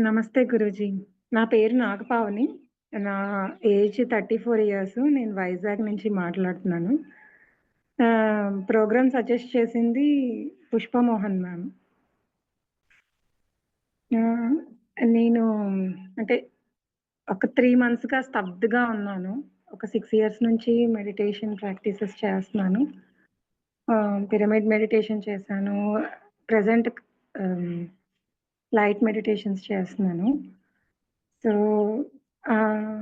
నమస్తే గురూజీ. నా పేరు నాగపావని. నా ఏజ్ 34 ఇయర్స్. నేను వైజాగ్ నుంచి మాట్లాడుతున్నాను. ప్రోగ్రామ్ సజెస్ట్ చేసింది పుష్పమోహన్ మ్యామ్. ఆహ్, నేను అంటే ఒక 3 మంత్స్‌గా స్తబ్దుగా ఉన్నాను. ఒక 6 ఇయర్స్ నుంచి మెడిటేషన్ ప్రాక్టీసెస్ చేస్తున్నాను. పిరమిడ్ మెడిటేషన్ చేశాను. ప్రెజెంట్ ఆహ్, లైట్ మెడిటేషన్స్ చేస్తున్నాను. సో, ఆహ్,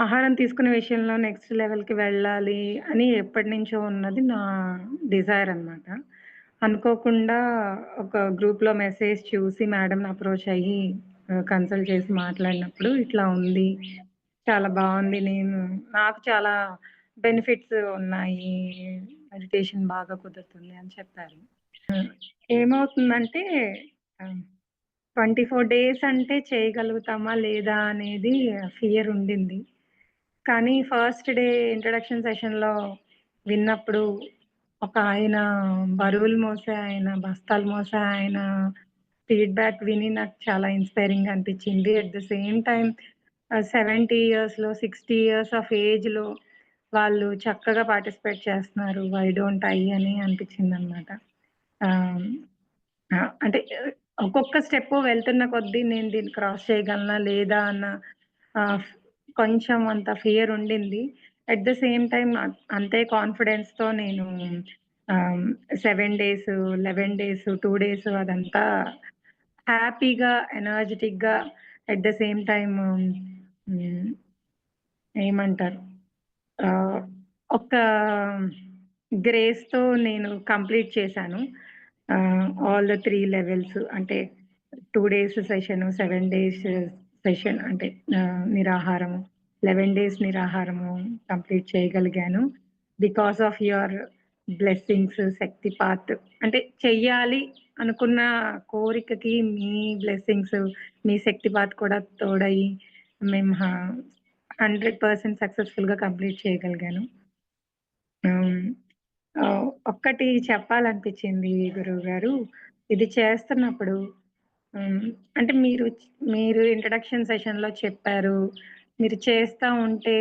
ఆహారం తీసుకునే విషయంలో నెక్స్ట్ లెవెల్‌కి వెళ్ళాలి అని ఎప్పటినుంచో ఉన్నది నా డిజైర్ అనమాట. అనుకోకుండా ఒక గ్రూప్‌లో మెసేజ్ చూసి మేడంని అప్రోచ్ అయ్యి కన్సల్ట్ చేసి మాట్లాడినప్పుడు ఇట్లా ఉంది. చాలా బావుంది. నాకు చాలా బెనిఫిట్స్ ఉన్నాయి. మెడిటేషన్ బాగా కుదురుతుంది అని చెప్పారు. ఏమవుతుందంటే ఆహ్ 24 డేస్ అంటే చేయగలుగుతామా లేదా అనేది ఫియర్ ఉండింది. కానీ ఫస్ట్ డే ఇంట్రడక్షన్ సెషన్‌లో విన్నప్పుడు ఒకాయన బరువులు మోసే ఆయన, బస్తాలు మోసే ఆయన ఫీడ్‌బ్యాక్ విని నాకు చాలా ఇన్‌స్పైరింగ్‌గా అనిపించింది. అట్ ద సేమ్ టైమ్ 70 ఇయర్స్‌లో, 60 ఇయర్స్ ఆఫ్ ఏజ్‌లో వాళ్ళు చక్కగా పార్టిసిపేట్ చేస్తున్నారు. వై డోంట్ ఐ అని అనిపించిందనమాట. ఆహ్, అంటే ఒక్కొక్క స్టెప్పు వెళ్తున్న కొద్దీ నేను దీన్ని క్రాస్ చేయగలనా లేదా అన్న ఆహ్, కొంచెం అంత ఫియర్ ఉండింది. అట్ ద సేమ్ టైమ్ అంతే కాన్ఫిడెన్స్‌తో నేను ఆహ్, 7 డేస్, 11 డేస్, 2 డేస్ అదంతా హ్యాపీగా, ఎనర్జిటిక్‌గా అట్ ద సేమ్ టైమ్ ఏమంటారు? ఆహ్, ఒక గ్రేస్‌తో నేను కంప్లీట్ చేశాను. ఆల్ ద 3 లెవెల్స్ అంటే 2 డేస్ సెషన్, 7 డేస్ సెషన్ అంటే నిరాహారము, 11 డేస్ నిరాహారము కంప్లీట్ చేయగలిగాను. బికాస్ ఆఫ్ యువర్ బ్లెస్సింగ్స్, శక్తిపాత్ అంటే చెయ్యాలి అనుకున్న కోరికకి మీ బ్లెస్సింగ్స్, మీ శక్తిపాత్ కూడా తోడయి మేము 100% సక్సెస్‌ఫుల్‌గా కంప్లీట్ చేయగలిగాను. హ్మ్. ఒక్కటి చెప్పాలనిపించింది గురువుగారు. ఇది చేస్తున్నప్పుడు హ్మ్. అంటే మీరు ఇంట్రడక్షన్ సెషన్‌లో చెప్పారు. మీరు చేస్తా ఉంటే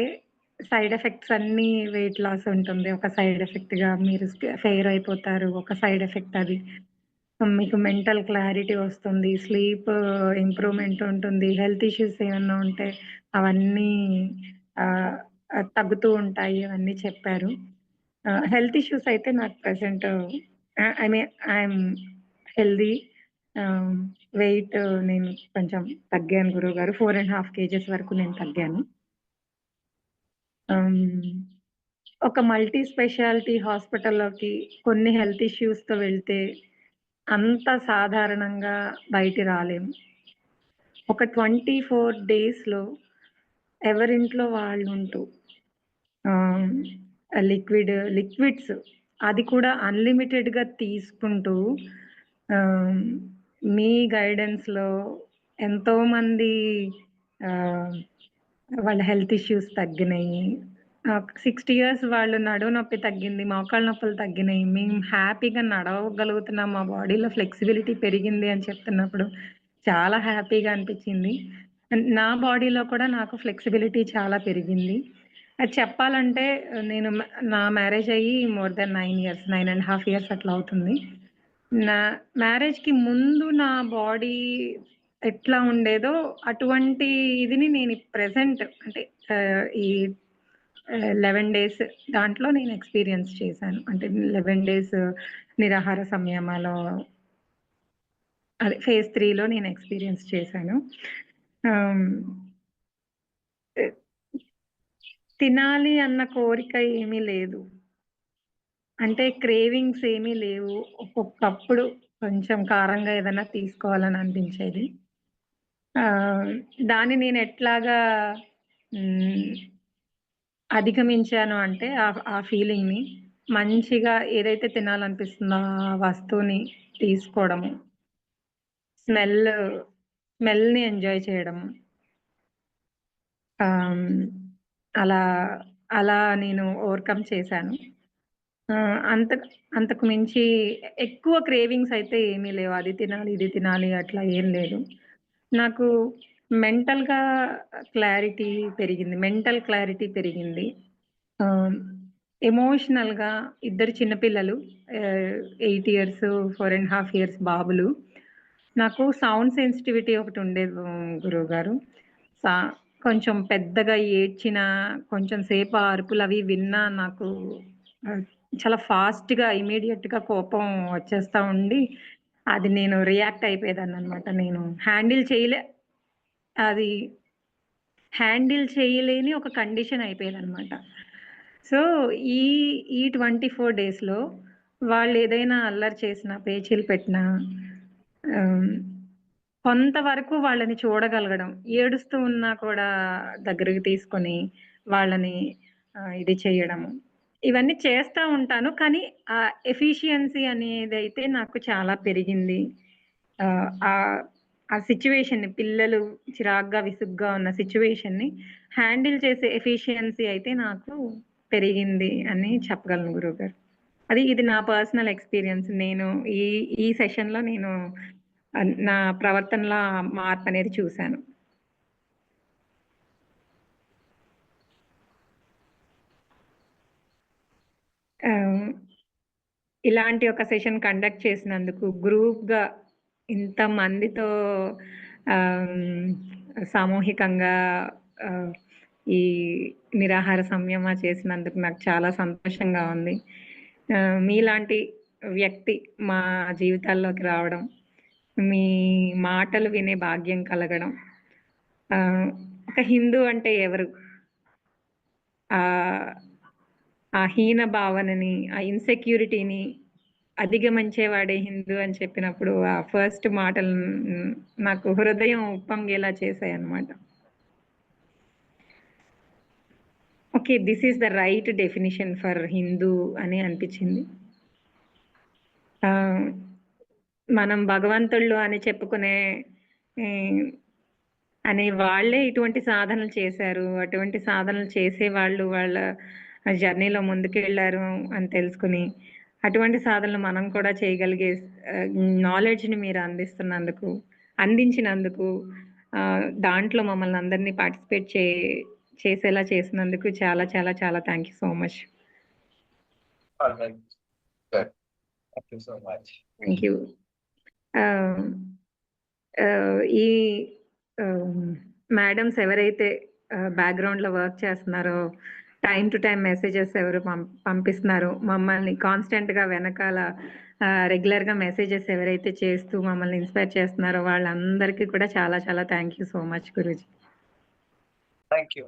సైడ్ ఎఫెక్ట్స్ అన్నీ వెయిట్ లాస్ ఉంటుంది. ఒక సైడ్ ఎఫెక్ట్‌గా మీరు ఫెయిర్ అయిపోతారు. ఒక సైడ్ ఎఫెక్ట్ అది. మీకు మెంటల్ క్లారిటీ వస్తుంది. స్లీప్ ఇంప్రూవ్‌మెంట్ ఉంటుంది. హెల్త్ ఇష్యూస్ ఏమన్నా ఉంటే అవన్నీ ఆహ్, తగ్గుతూ ఉంటాయి. అవన్నీ చెప్పారు. హెల్త్ ఇష్యూస్ అయితే నాకు present I mean I'm healthy. ఆహ్, వెయిట్ నేను కొంచెం తగ్గాను గురువుగారు. 4½ కేజెస్ వరకు నేను తగ్గాను. హ్మ్. ఒక మల్టీ స్పెషాలిటీ హాస్పిటల్‌లోకి కొన్ని హెల్త్ ఇష్యూస్‌తో వెళ్తే అంత సాధారణంగా బయటి రాలేము. ఒక 24 డేస్‌లో ఎవరింట్లో వాళ్ళుంటూ ఆహ్, లిక్విడ్స్ అది కూడా అన్‌లిమిటెడ్‌గా తీసుకుంటూ ఆహ్, మీ గైడెన్స్‌లో ఎంతోమంది ఆహ్, వాళ్ళ హెల్త్ ఇష్యూస్ తగ్గినయి. 60 ఇయర్స్ వాళ్ళు నడుము నొప్పి తగ్గింది, మోకాళ్ళ నొప్పులు తగ్గినయి. మేము హ్యాపీగా నడవగలుగుతున్నాం. మా బాడీలో ఫ్లెక్సిబిలిటీ పెరిగింది అని చెప్తున్నప్పుడు చాలా హ్యాపీగా అనిపిచ్చింది. నా బాడీలో కూడా నాకు ఫ్లెక్సిబిలిటీ చాలా పెరిగింది. అది చెప్పాలంటే నేను నా మ్యారేజ్ అయ్యి మోర్ థాన్ 9 ఇయర్స్, 9½ ఇయర్స్ అట్లా అవుతుంది. నా మ్యారేజ్‌కి ముందు నా బాడీ ఎట్లా ఉండేదో అటువంటి ఇదిని నేను ప్రెజెంట్ అంటే ఈ 11 డేస్ దాంట్లో నేను ఎక్స్‌పీరియన్స్ చేశాను. అంటే 11 డేస్ నిరాహార సంయమాలో అదే ఫేజ్ 3లో నేను ఎక్స్‌పీరియన్స్ చేశాను. ఆహ్, తినాలి అన్న కోరిక ఏమీ లేదు. అంటే క్రేవింగ్స్ ఏమీ లేవు. ఒక్కొక్కప్పుడు కొంచెం కారంగా ఏదన్నా తీసుకోవాలని అనిపించేది. ఆహ్, దాన్ని నేను ఎట్లాగా హ్మ్. అధిగమించాను అంటే ఆ ఫీలింగ్‌ని మంచిగా ఏదైతే తినాలనిపిస్తుందో ఆ వస్తువుని తీసుకోవడము. స్మెల్ స్మెల్‌ని ఎంజాయ్ చేయడము. ఆహ్, అలా అలా నేను ఓవర్‌కమ్ చేశాను. అంతకు అంతకు మించి ఎక్కువ క్రేవింగ్స్ అయితే ఏమీ లేవు. అది తినాలి, ఇది తినాలి అట్లా ఏం లేదు. నాకు మెంటల్‌గా క్లారిటీ పెరిగింది. మెంటల్ క్లారిటీ పెరిగింది. ఆహ్, ఎమోషనల్‌గా ఇద్దరు చిన్న పిల్లలు 8 ఇయర్స్, 4½ ఇయర్స్ బాబులు. నాకు సౌండ్ సెన్సిటివిటీ ఒకటుండేది గురువుగారు. సా కొంచెం పెద్దగా ఏడ్చినా, కొంచెం సేపు ఆ అరుపులవి విన్నా నాకు ఆహ్, చాలా ఫాస్ట్‌గా ఇమ్మీడియేట్‌గా కోపం వచ్చేస్తా ఉండి, అది నేను రియాక్ట్ అయిపోయేదాన్ననమాట. నేను అది హ్యాండిల్ చేయలేని ఒక కండిషన్ అయిపోయేదనమాట. సో, ఈ ఈ 24 డేస్‌లో వాళ్ళేదైనా అల్లరి చేసినా, పేచీలు పెట్టినా ఆహ్, కొంతవరకు వాళ్ళని చూడగలగడం. ఏడుస్తూ ఉన్నా కూడా దగ్గరికి తీసుకొని వాళ్ళని ఇది చేయడము. ఇవన్నీ చేస్తా ఉంటాను. కానీ ఎఫిషియన్సీ అనేదైతే నాకు చాలా పెరిగింది. ఆహ్, ఆహ్, ఆ సిట్యుయేషన్‌ని పిల్లలు చిరాగ్గా, విసుగ్గా ఉన్న సిట్యుయేషన్‌ని హ్యాండిల్ చేసే ఎఫిషియన్సీ అయితే నాకు పెరిగింది అని చెప్పగలను గురువుగారు. ఇది నా పర్సనల్ ఎక్స్‌పీరియన్స్. నేను ఈ ఈ సెషన్‌లో నేను నా ప్రవర్తనలో మార్పనేది చూసాను. ఆహ్, ఇలాంటి ఒక సెషన్ కండక్ట్ చేసినందుకు గ్రూప్‌గా ఇంతమందితో ఆహ్, సామూహికంగా ఆహ్, ఈ నిరాహార సంయమ చేసినందుకు నాకు చాలా సంతోషంగా ఉంది. మీలాంటి వ్యక్తి మా జీవితాల్లోకి రావడం, మీ మాటలు వినే భాగ్యం కలగడం. ఆహ్, ఒక హిందూ అంటే ఎవరు? ఆహ్, ఆ హీన భావనని, ఆ ఇన్‌సెక్యూరిటీని అధిగమించేవాడే హిందూ అని చెప్పినప్పుడు ఆ ఫస్ట్ మాటలు నాకు హృదయం ఉప్పొంగేలా చేశాయన్నమాట. Okay. This is the right definition for Hindu అని అనిపిచ్చింది. ఆహ్, మనం భగవంతుళ్ళు అని చెప్పుకునే హ్మ్, అనే వాళ్ళే ఇటువంటి సాధనలు చేశారు. అటువంటి సాధనలు చేసేవాళ్ళు వాళ్ళ జర్నీలో ముందుకెళ్లారు అని తెలుసుకొని, అటువంటి సాధనలు మనం కూడా చేయగలిగే ఆహ్, నాలెడ్జ్‌ని మీరు అందించినందుకు దాంట్లో మమ్మల్ని అందరిని పార్టిసిపేట్ చేసేలా చేసినందుకు చాలా చాలా చాలా thank you so much. Alright. Good. Thank you so much. Thank you. ఆహ్, ఈ మేడమ్స్ ఎవరైతే బ్యాక్‌గ్రౌండ్‌లో వర్క్ చేస్తున్నారో, టైమ్ టు టైమ్ మెసేజెస్ ఎవరు పంపిస్తున్నారో, మమ్మల్ని కాన్స్టెంట్‌గా వెనకాల రెగ్యులర్‌గా మెసేజెస్ ఎవరైతే చేస్తూ మమ్మల్ని ఇన్‌స్పైర్ చేస్తున్నారో వాళ్ళందరికీ కూడా చాలా చాలా thank you so much Guruji. Thank you.